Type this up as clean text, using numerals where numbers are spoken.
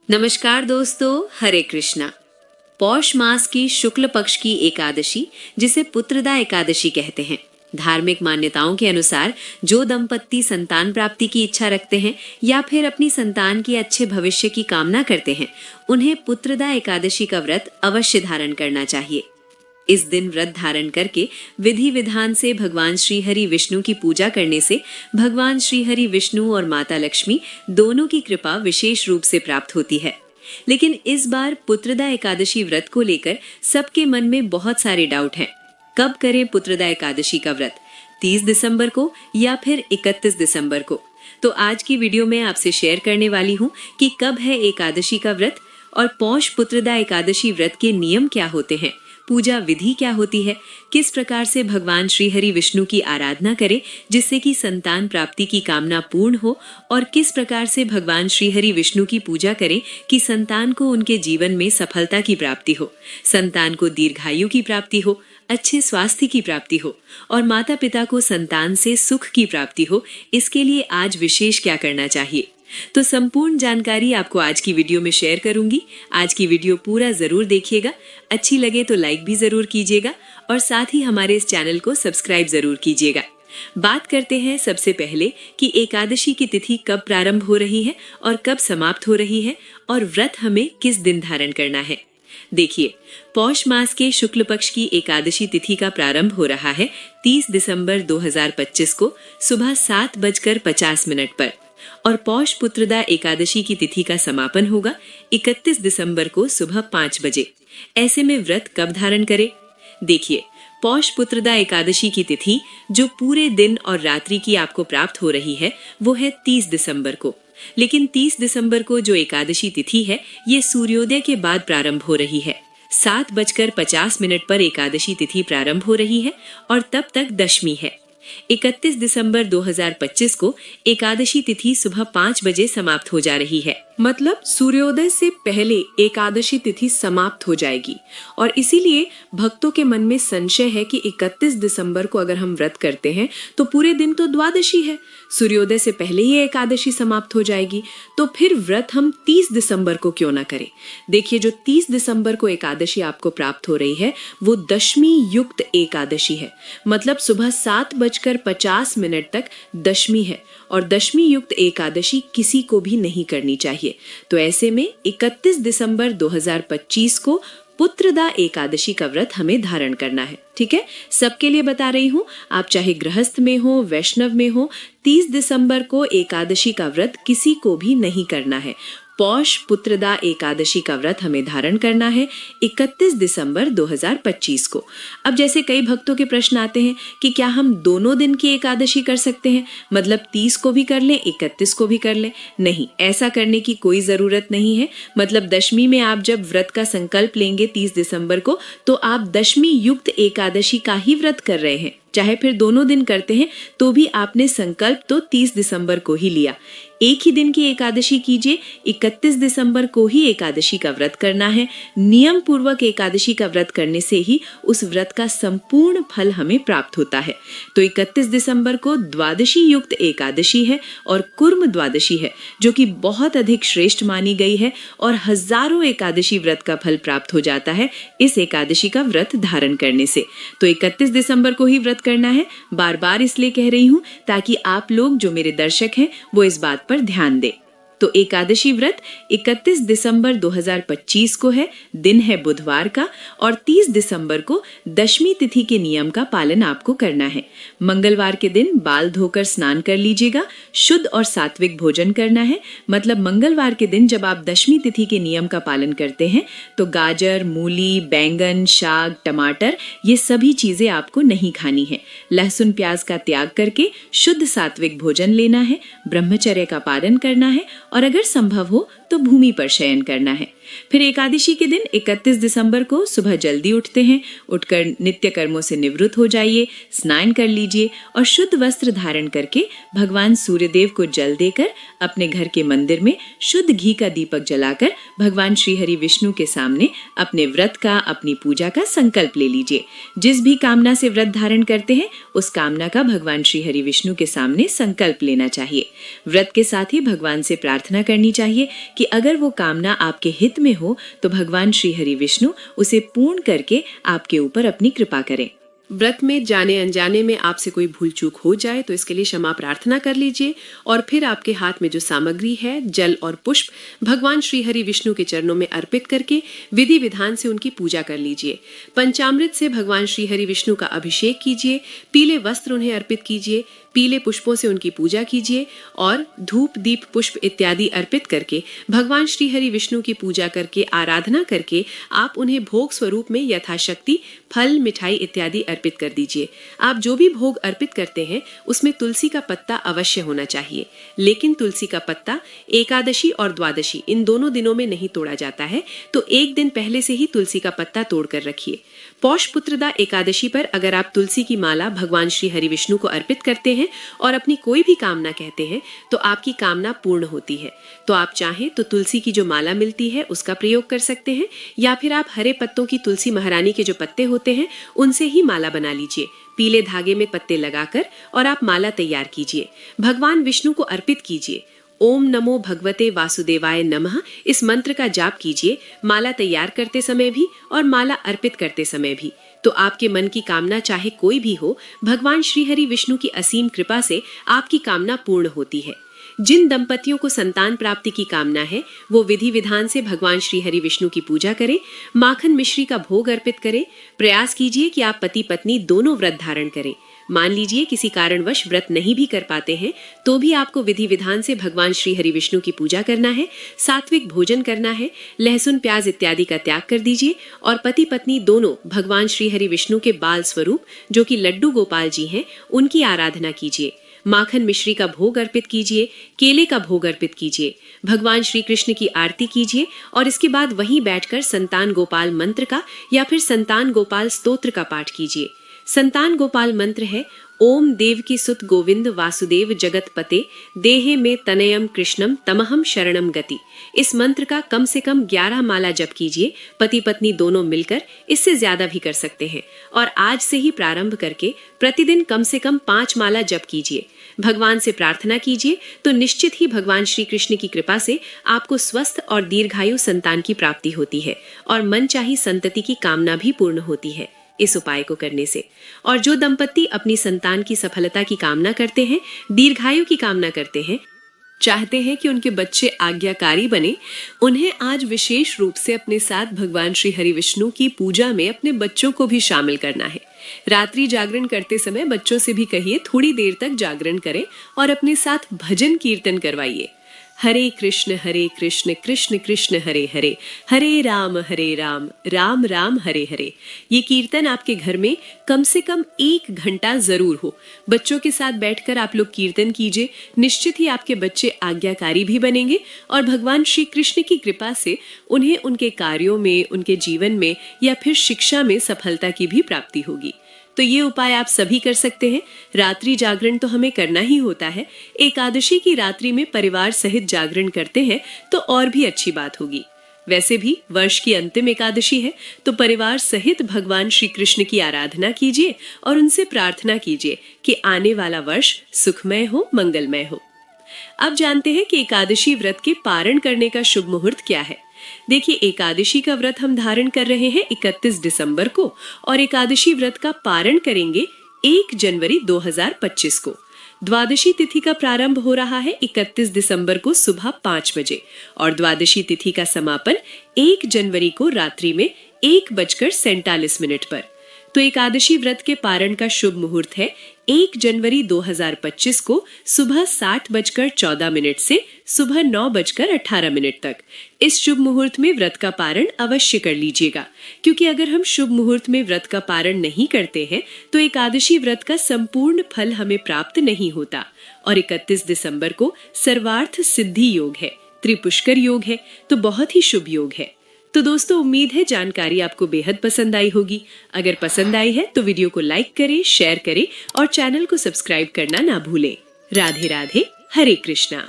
नमस्कार दोस्तों, हरे कृष्णा। पौष मास की शुक्ल पक्ष की एकादशी, जिसे पुत्रदा एकादशी कहते हैं, धार्मिक मान्यताओं के अनुसार जो दंपत्ति संतान प्राप्ति की इच्छा रखते हैं या फिर अपनी संतान के अच्छे भविष्य की कामना करते हैं, उन्हें पुत्रदा एकादशी का व्रत अवश्य धारण करना चाहिए। इस दिन व्रत धारण करके विधि विधान से भगवान श्री हरि विष्णु की पूजा करने से भगवान श्री हरि विष्णु और माता लक्ष्मी दोनों की कृपा विशेष रूप से प्राप्त होती है। लेकिन इस बार पुत्रदा एकादशी व्रत को लेकर सबके मन में बहुत सारे डाउट हैं। कब करें पुत्रदा एकादशी का व्रत, 30 दिसंबर को या फिर 31 दिसंबर को? तो आज की वीडियो में आपसे शेयर करने वाली हूँ कि कब है एकादशी का व्रत और पौष पुत्रदा एकादशी व्रत के नियम क्या होते हैं, पूजा विधि क्या होती है, किस प्रकार से भगवान श्री हरि विष्णु की आराधना करें जिससे कि संतान प्राप्ति की कामना पूर्ण हो, और किस प्रकार से भगवान श्री हरि विष्णु की पूजा करें कि संतान को उनके जीवन में सफलता की प्राप्ति हो, संतान को दीर्घायु की प्राप्ति हो, अच्छे स्वास्थ्य की प्राप्ति हो और माता पिता को संतान से सुख की प्राप्ति हो। इसके लिए आज विशेष क्या करना चाहिए, तो संपूर्ण जानकारी आपको आज की वीडियो में शेयर करूंगी। आज की वीडियो पूरा जरूर देखिएगा, अच्छी लगे तो लाइक भी जरूर कीजिएगा और साथ ही हमारे इस चैनल को सब्सक्राइब जरूर कीजिएगा। बात करते हैं सबसे पहले कि एकादशी की तिथि कब प्रारंभ हो रही है और कब समाप्त हो रही है और व्रत हमें किस दिन धारण करना है। देखिए, पौष मास के शुक्ल पक्ष की एकादशी तिथि का प्रारंभ हो रहा है 30 दिसंबर 2025 को सुबह 7:50 पर और पौष पुत्रदा एकादशी की तिथि का समापन होगा 31 दिसंबर को सुबह 5 बजे। ऐसे में व्रत कब धारण करें? देखिए, पौष पुत्रदा एकादशी की तिथि जो पूरे दिन और रात्रि की आपको प्राप्त हो रही है वो है 30 दिसंबर को। लेकिन 30 दिसंबर को जो एकादशी तिथि है ये सूर्योदय के बाद प्रारंभ हो रही है। 7:50 पर एकादशी तिथि प्रारंभ हो रही है और तब तक दशमी है। 31 दिसंबर 2025 को एकादशी तिथि सुबह 5 बजे समाप्त हो जा रही है। मतलब सूर्योदय से पहले एकादशी तिथि समाप्त हो जाएगी और इसीलिए भक्तों के मन में संशय है कि 31 दिसंबर को अगर हम व्रत करते हैं तो पूरे दिन तो द्वादशी है, सूर्योदय से पहले ही एकादशी समाप्त हो जाएगी, तो फिर व्रत हम 30 दिसंबर को क्यों ना करें। देखिए, जो 30 दिसंबर को एकादशी आपको प्राप्त हो रही है वो दशमी युक्त एकादशी है। मतलब सुबह 7:50 तक दशमी है और दशमी युक्त एकादशी किसी को भी नहीं करनी चाहिए। तो ऐसे में 31 दिसंबर 2025 को पुत्रदा एकादशी का व्रत हमें धारण करना है। ठीक है, सबके लिए बता रही हूँ, आप चाहे गृहस्थ में हो, वैष्णव में हो, 30 दिसंबर को एकादशी का व्रत किसी को भी नहीं करना है। पौष पुत्रदा एकादशी का व्रत हमें धारण करना है 31 दिसंबर 2025 को। अब जैसे कई भक्तों के प्रश्न आते हैं कि क्या हम दोनों दिन की एकादशी कर सकते हैं, मतलब 30 को भी कर लें, 31 को भी कर लें? नहीं, ऐसा करने की कोई जरूरत नहीं है। मतलब दशमी में आप जब व्रत का संकल्प लेंगे 30 दिसंबर को, तो आप दशमी युक्त एकादशी का ही व्रत कर रहे हैं। चाहे फिर दोनों दिन करते हैं तो भी आपने संकल्प तो 30 दिसंबर को ही लिया। एक ही दिन की एकादशी कीजिए, 31 दिसंबर को ही एकादशी का व्रत करना है। नियम पूर्वक एकादशी का व्रत करने से ही उस व्रत का संपूर्ण फल हमें प्राप्त होता है। तो 31 दिसंबर को द्वादशी युक्त एकादशी है और कुर्म द्वादशी है, जो कि बहुत अधिक श्रेष्ठ मानी गई है और हजारों एकादशी व्रत का फल प्राप्त हो जाता है इस एकादशी का व्रत धारण करने से। तो 31 दिसंबर को ही व्रत करना है। बार बार इसलिए कह रही हूँ ताकि आप लोग जो मेरे दर्शक हैं वो इस बात पर ध्यान दें। तो एकादशी व्रत 31 दिसंबर 2025 को है, दिन है बुधवार का, और 30 दिसंबर को दशमी तिथि के नियम का पालन आपको करना है। मंगलवार के दिन बाल धोकर स्नान कर लीजिएगा, शुद्ध और सात्विक भोजन करना है। मतलब मंगलवार के दिन जब आप दशमी तिथि के नियम का पालन करते हैं तो गाजर, मूली, बैंगन, शाक, टमाटर, ये सभी चीजें आपको नहीं खानी है। लहसुन प्याज का त्याग करके शुद्ध सात्विक भोजन लेना है, ब्रह्मचर्य का पालन करना है और अगर संभव हो तो भूमि पर शयन करना है। फिर एकादशी के दिन 31 दिसंबर को सुबह जल्दी उठते हैं, उठकर नित्य कर्मों से निवृत्त हो जाइए, स्नान कर लीजिए और शुद्ध वस्त्र धारण करके भगवान सूर्यदेव को जल देकर अपने घर के मंदिर में शुद्ध घी का दीपक जलाकर भगवान श्री हरि विष्णु के सामने अपने व्रत का, अपनी पूजा का संकल्प ले लीजिए। जिस भी कामना से व्रत धारण करते हैं उस कामना का भगवान श्री हरि विष्णु के सामने संकल्प लेना चाहिए। व्रत के साथ ही भगवान से प्रार्थना करनी चाहिए कि अगर वो कामना आपके हित में हो तो भगवान श्री हरि विष्णु उसे पूर्ण करके आपके ऊपर अपनी कृपा करें। व्रत में जाने अनजाने में आपसे कोई भूल चूक हो जाए तो इसके लिए क्षमा प्रार्थना कर लीजिए और फिर आपके हाथ में जो सामग्री है, जल और पुष्प, भगवान श्री हरि विष्णु के चरणों में अर्पित करके विधि विधान से उनकी पूजा कर लीजिए। पंचामृत से भगवान श्री हरि विष्णु का अभिषेक कीजिए, पीले वस्त्र उन्हें अर्पित कीजिए, पीले पुष्पों से उनकी पूजा कीजिए और धूप दीप पुष्प इत्यादि अर्पित करके भगवान श्री हरि विष्णु की पूजा करके आराधना करके आप उन्हें भोग स्वरूप में यथाशक्ति फल, मिठाई इत्यादि अर्पित कर दीजिए। आप जो भी भोग अर्पित करते हैं उसमें तुलसी का पत्ता अवश्य होना चाहिए, लेकिन तुलसी का पत्ता एकादशी और द्वादशी इन दोनों दिनों में नहीं तोड़ा जाता है, तो एक दिन पहले से ही तुलसी का पत्ता तोड़ कर रखिए। पौष पुत्रदा एकादशी पर अगर आप तुलसी की माला भगवान श्री हरि विष्णु को अर्पित करते हैं और अपनी कोई भी कामना कहते हैं तो आपकी कामना पूर्ण होती है। तो आप चाहें तो तुलसी की जो माला मिलती है उसका प्रयोग कर सकते हैं, या फिर आप हरे पत्तों की तुलसी महारानी के जो पत्ते होते हैं उनसे ही माला बना लीजिए। पीले धागे में पत्ते लगाकर और आप माला तैयार कीजिए, भगवान विष्णु को अर्पित कीजिए। ओम नमो भगवते वासुदेवाय नमः इस मंत्र का जाप कीजिए, माला तैयार करते समय भी और माला अर्पित करते समय भी। तो आपके मन की कामना चाहे कोई भी हो, भगवान श्री हरि विष्णु की असीम कृपा से आपकी कामना पूर्ण होती है। जिन दंपतियों को संतान प्राप्ति की कामना है वो विधि विधान से भगवान श्री हरि विष्णु की पूजा करें, माखन मिश्री का भोग अर्पित करें। प्रयास कीजिए कि आप पति पत्नी दोनों व्रत धारण करें। मान लीजिए किसी कारणवश व्रत नहीं भी कर पाते हैं तो भी आपको विधि विधान से भगवान श्री हरि विष्णु की पूजा करना है, सात्विक भोजन करना है, लहसुन प्याज इत्यादि का त्याग कर दीजिए और पति पत्नी दोनों भगवान श्री हरि विष्णु के बाल स्वरूप जो कि लड्डू गोपाल जी हैं उनकी आराधना कीजिए। माखन मिश्री का भोग अर्पित कीजिए, केले का भोग अर्पित कीजिए, भगवान श्री कृष्ण की आरती कीजिए और इसके बाद वहीं बैठकर संतान गोपाल मंत्र का या फिर संतान गोपाल स्तोत्र का पाठ कीजिए। संतान गोपाल मंत्र है ओम देवकी सुत गोविंद वासुदेव जगत पते देहे में तनयम कृष्णम तमहम शरणम गति। इस मंत्र का कम से कम 11 माला जप कीजिए, पति पत्नी दोनों मिलकर, इससे ज्यादा भी कर सकते हैं। और आज से ही प्रारंभ करके प्रतिदिन कम से कम 5 माला जप कीजिए। भगवान से प्रार्थना कीजिए तो निश्चित ही भगवान श्री कृष्ण की कृपा से आपको स्वस्थ और दीर्घायु संतान की प्राप्ति होती है और मनचाही संतति की कामना भी पूर्ण होती है इस उपाय को करने से। और जो दंपत्ति अपनी संतान की सफलता की कामना करते हैं, दीर्घायु की कामना करते हैं, चाहते हैं कि उनके बच्चे आज्ञाकारी बने, उन्हें आज विशेष रूप से अपने साथ भगवान श्री हरि विष्णु की पूजा में अपने बच्चों को भी शामिल करना है। रात्रि जागरण करते समय बच्चों से भी कहिए थोड़ी देर तक जागरण करें और अपने साथ भजन कीर्तन करवाइए। हरे कृष्ण कृष्ण कृष्ण हरे हरे, हरे राम राम राम हरे हरे। ये कीर्तन आपके घर में कम से कम 1 घंटा जरूर हो। बच्चों के साथ बैठकर आप लोग कीर्तन कीजिए, निश्चित ही आपके बच्चे आज्ञाकारी भी बनेंगे और भगवान श्री कृष्ण की कृपा से उन्हें उनके कार्यों में, उनके जीवन में या फिर शिक्षा में सफलता की भी प्राप्ति होगी। तो ये उपाय आप सभी कर सकते हैं। रात्रि जागरण तो हमें करना ही होता है, एकादशी की रात्रि में परिवार सहित जागरण करते हैं तो और भी अच्छी बात होगी। वैसे भी वर्ष की अंतिम एकादशी है तो परिवार सहित भगवान श्री कृष्ण की आराधना कीजिए और उनसे प्रार्थना कीजिए कि आने वाला वर्ष सुखमय हो, मंगलमय हो। अब जानते हैं कि एकादशी व्रत के पारण करने का शुभ मुहूर्त क्या है। देखिए, एकादशी का व्रत हम धारण कर रहे हैं 31 दिसंबर को और एकादशी व्रत का पारण करेंगे 1 जनवरी 2025 को। द्वादशी तिथि का प्रारंभ हो रहा है 31 दिसंबर को सुबह 5 बजे और द्वादशी तिथि का समापन 1 जनवरी को रात्रि में 1:47 पर। तो एकादशी व्रत के पारण का शुभ मुहूर्त है 1 जनवरी 2025 को सुबह 7:14 से सुबह 9:18 तक। इस शुभ मुहूर्त में व्रत का पारण अवश्य कर लीजिएगा, क्योंकि अगर हम शुभ मुहूर्त में व्रत का पारण नहीं करते हैं तो एकादशी व्रत का संपूर्ण फल हमें प्राप्त नहीं होता। और 31 दिसंबर को सर्वार्थ सिद्धि योग है, त्रिपुष्कर योग है, तो बहुत ही शुभ योग है। तो दोस्तों, उम्मीद है जानकारी आपको बेहद पसंद आई होगी। अगर पसंद आई है तो वीडियो को लाइक करें, शेयर करें और चैनल को सब्सक्राइब करना ना भूलें। राधे राधे, हरे कृष्णा।